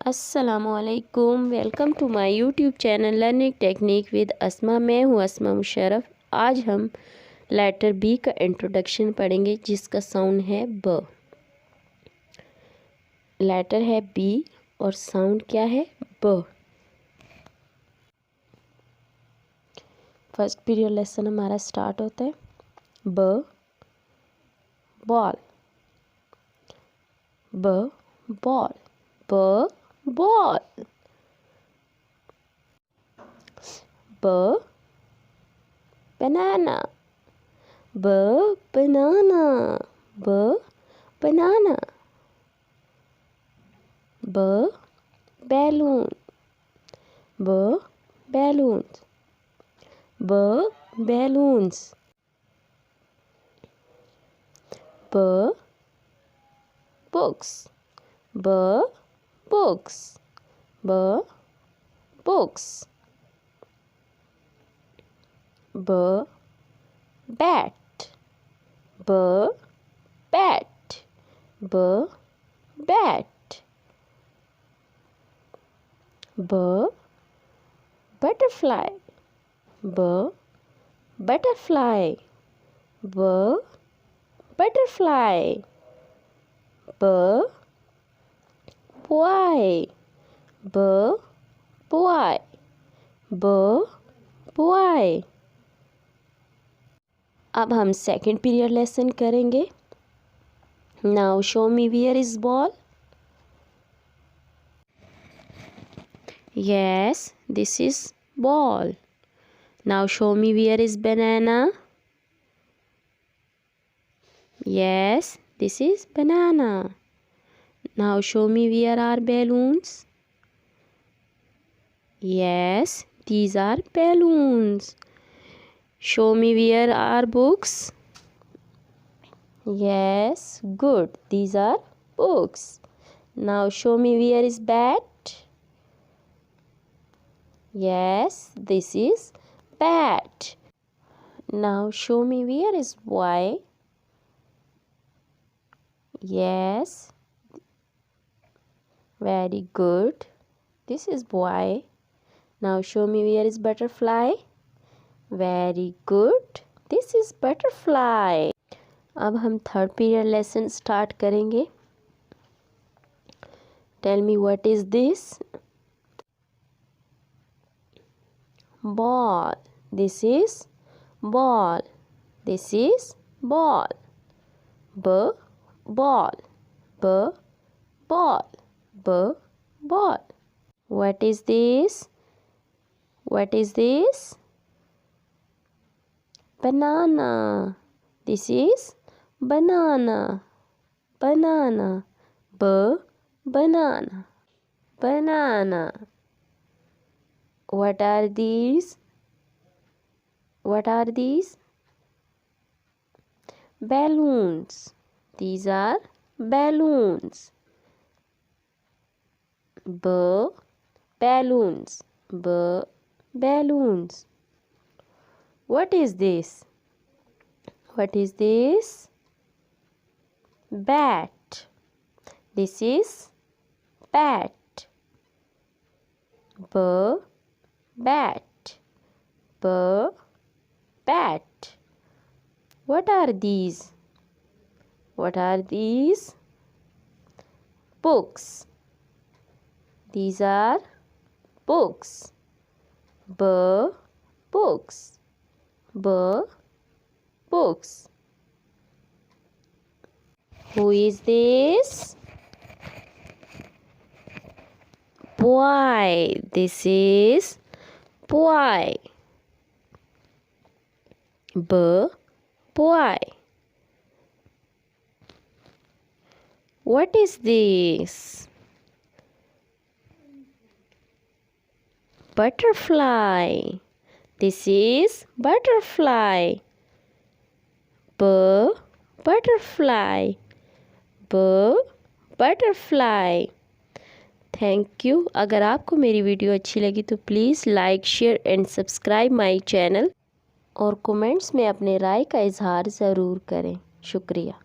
अस्सलामुअलैकुम, welcome to my YouTube channel learning technique with Asma. मैं हूँ अस्मा मुशर्रफ। आज हम लेटर बी का इंट्रोडक्शन पढ़ेंगे जिसका साउंड है ब। लेटर है बी और साउंड क्या है? ब। फर्स्ट पीरियड लेसन हमारा स्टार्ट होता है ब बॉल, ब बॉल, ब बॉल, ब banana, b banana, b banana, b balloon, b balloons, b balloons, b books, b books, b books, b bat, b bat, b bat, b butterfly, b butterfly, b butterfly, b boy, b boy, b boy। अब हम second period lesson करेंगे। Now show me where is ball. Yes, this is ball. Now show me where is banana. Yes, this is banana. Now show me where are balloons. Yes, these are balloons. Show me where are books. Yes, good. These are books. Now show me where is bat. Yes, this is bat. Now show me where is boy. Yes, very good. This is boy. Now show me where is butterfly. Very good. This is butterfly. अब हम third period lesson start करेंगे। Tell me what is this? Ball. This is ball. This is ball. ब ball, b ball, b ball. What is this? What is this? Banana. This is banana. Banana. B banana. Banana. What are these? What are these? Balloons. These are balloons. B balloons. B balloons. What is this? What is this? Bat. This is bat. B bat. B bat. What are these? What are these? Books. These are books. B books. B books. Who is this? Boy. This is boy. B boy. What is this? Butterfly. This is butterfly. B butterfly. B butterfly. Thank you. अगर आपको मेरी video अच्छी लगी तो please like, share and subscribe my channel और comments में अपने राय का इजहार ज़रूर करें। शुक्रिया।